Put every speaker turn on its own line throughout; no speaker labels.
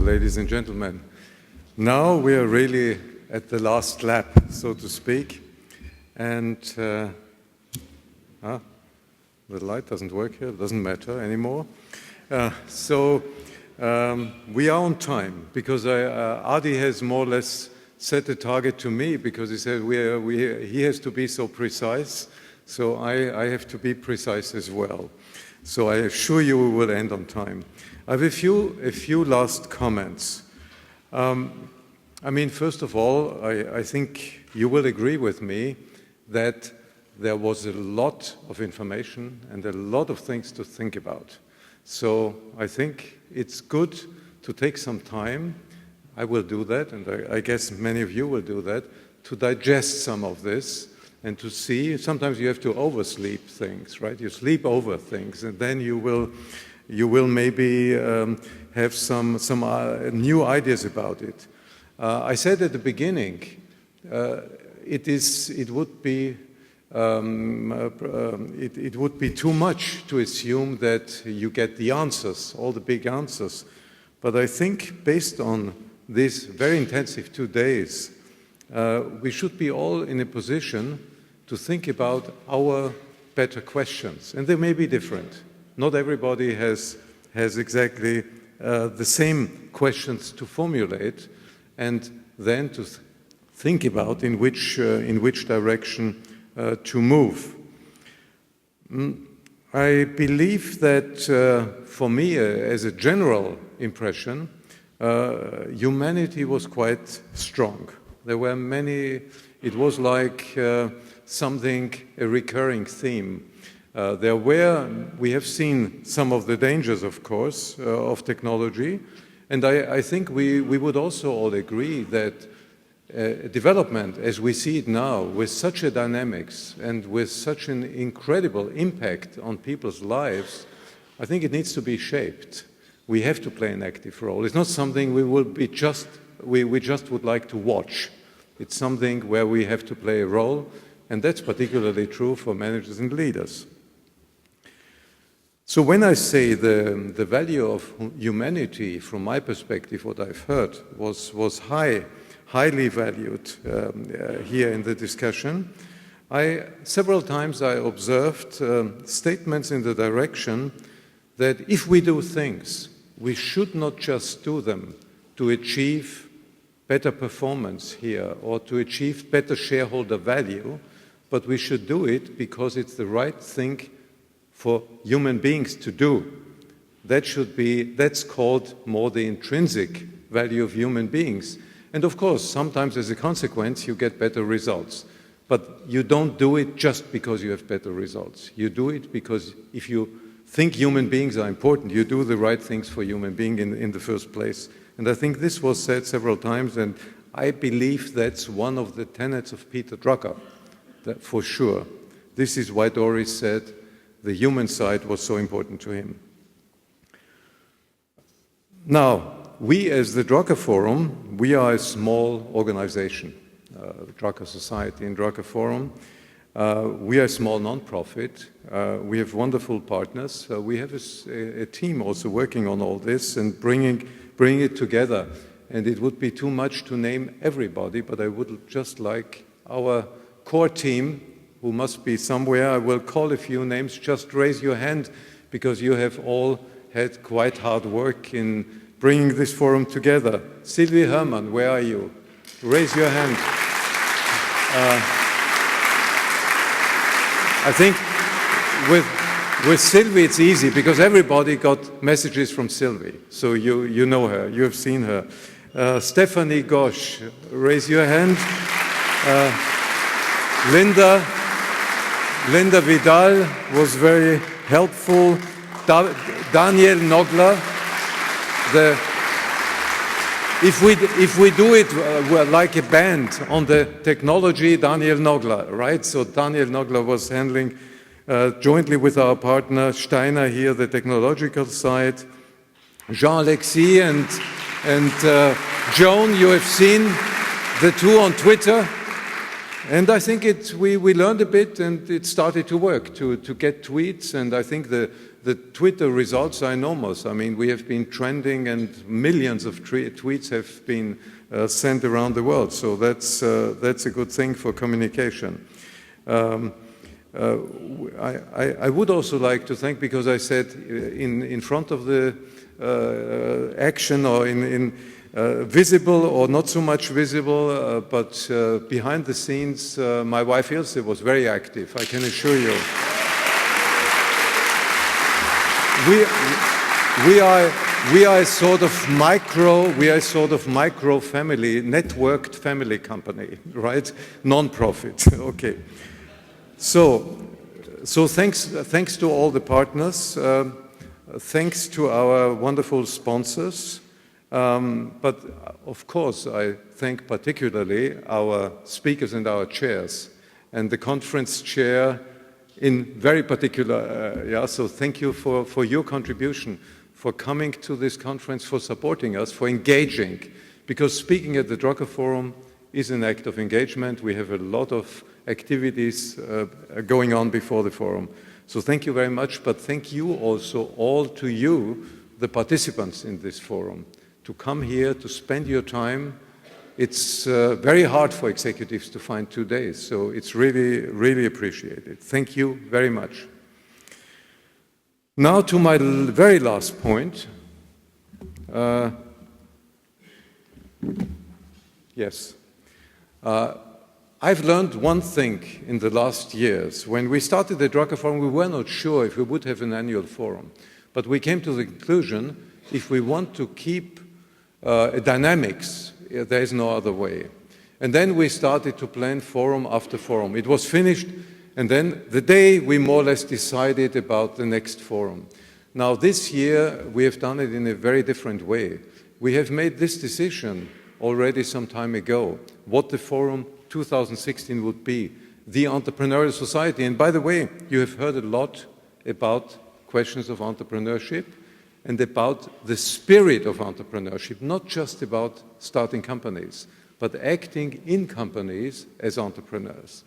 ladies and gentlemen. Now we are really at the last lap, so to speak. And the light doesn't work here, it doesn't matter anymore. We are on time because Adi has more or less set a target to me because he said he has to be so precise, so I have to be precise as well. So I assure you we will end on time. I have a few last comments. I mean, first of all, I think you will agree with me that there was a lot of information and a lot of things to think about. So I think it's good to take some time. I will do that, and I guess many of you will do that, to digest some of this and to see. Sometimes you have to oversleep things, right? You sleep over things, and then you will maybe have some new ideas about it. I said at the beginning, it would be too much to assume that you get the answers, all the big answers. But I think based on these very intensive 2 days, we should be all in a position to think about our better questions. And they may be different. Not everybody has exactly the same questions to formulate, and then to think about in which direction to move. I believe that for me, as a general impression, humanity was quite strong. There were many, it was like something, a recurring theme. We have seen some of the dangers, of course, of technology, and I think we would also all agree that development, as we see it now, with such a dynamics and with such an incredible impact on people's lives, I think it needs to be shaped. We have to play an active role. It's not something we just would like to watch. It's something where we have to play a role, and that's particularly true for managers and leaders. So when I say the value of humanity, from my perspective, what I've heard was highly valued here in the discussion. Several times I observed statements in the direction that if we do things, we should not just do them to achieve better performance here or to achieve better shareholder value, but we should do it because it's the right thing for human beings to do. That's called more the intrinsic value of human beings. And of course, sometimes as a consequence, you get better results. But you don't do it just because you have better results. You do it because if you think human beings are important, you do the right things for human beings in the first place. And I think this was said several times, and I believe that's one of the tenets of Peter Drucker, for sure. This is why Doris said the human side was so important to him. Now, we as the Drucker Forum, we are a small organization, Drucker Society and Drucker Forum. We are a small non-profit. We have wonderful partners. We have a team also working on all this and bringing it together. And it would be too much to name everybody, but I would just like our core team, who must be somewhere. I will call a few names. Just raise your hand, because you have all had quite hard work in bringing this forum together. Sylvie Herrmann, where are you? Raise your hand. I think with Sylvie it's easy, because everybody got messages from Sylvie. So you know her, you have seen her. Stephanie Gosch, raise your hand. Linda Vidal was very helpful. Daniel Nogler. If we do it like a band on the technology, Daniel Nogler, right? So Daniel Nogler was handling jointly with our partner Steiner here the technological side. Jean-Alexis and Joan, you have seen the two on Twitter. And I think we learned a bit, and it started to work to get tweets. And I think the the Twitter results are enormous. I mean, we have been trending and millions of tweets have been sent around the world. So that's a good thing for communication. I would also like to thank, because I said in front of the action or in visible or not so much visible, but behind the scenes, my wife Ilse was very active, I can assure you. We are a sort of micro family, networked family company, right? Non-profit, okay. So thanks to all the partners, thanks to our wonderful sponsors, but of course I thank particularly our speakers and our chairs, and the conference chair in very particular, so thank you for your contribution, for coming to this conference, for supporting us, for engaging, because speaking at the Drucker Forum is an act of engagement. We have a lot of activities going on before the forum. So thank you very much, but thank you also all to you, the participants in this forum, to come here, to spend your time. It's very hard for executives to find 2 days, so it's really, really appreciated. Thank you very much. Now to my very last point. Yes. I've learned one thing in the last years. When we started the Drucker Forum, we were not sure if we would have an annual forum. But we came to the conclusion, if we want to keep dynamics, there is no other way. And then we started to plan forum after forum. It was finished, and then the day we more or less decided about the next forum. Now this year, we have done it in a very different way. We have made this decision already some time ago, what the forum 2016 would be, the entrepreneurial society. And by the way, you have heard a lot about questions of entrepreneurship and about the spirit of entrepreneurship, not just about starting companies, but acting in companies as entrepreneurs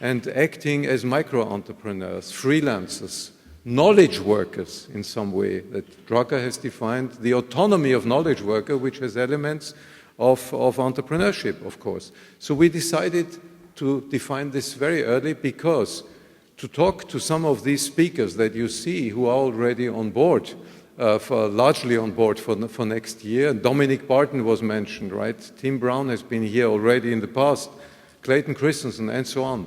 and acting as micro-entrepreneurs, freelancers, knowledge workers in some way. That Drucker has defined the autonomy of knowledge worker, which has elements of entrepreneurship, of course. So we decided to define this very early, because to talk to some of these speakers that you see who are already on board, largely on board for next year. Dominic Barton was mentioned, right? Tim Brown has been here already in the past, Clayton Christensen, and so on.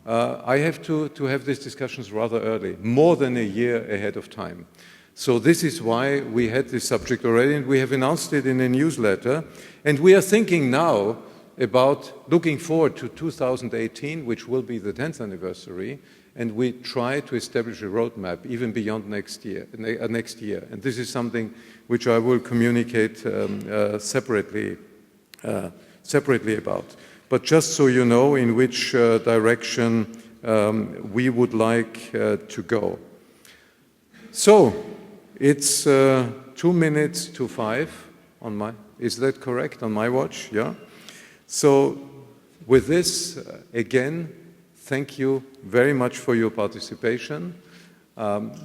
I have to have these discussions rather early, more than a year ahead of time. So this is why we had this subject already, and we have announced it in a newsletter. And we are thinking now about looking forward to 2018, which will be the 10th anniversary, and we try to establish a roadmap even beyond next year. And this is something which I will communicate separately about. But just so you know in which direction we would like to go. So it's 5:02 on my, is that correct, on my watch? Yeah. So with this, again, thank you very much for your participation.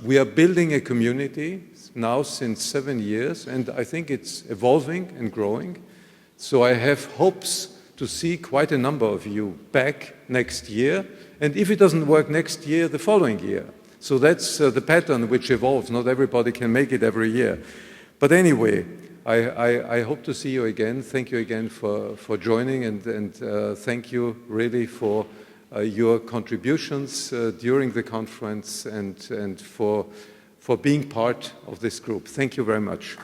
We are building a community now since 7 years, and I think it's evolving and growing. So I have hopes to see quite a number of you back next year, and if it doesn't work next year, the following year. So that's the pattern which evolves. Not everybody can make it every year. But anyway, I hope to see you again. Thank you again for joining, and thank you really for your contributions during the conference and for being part of this group. Thank you very much.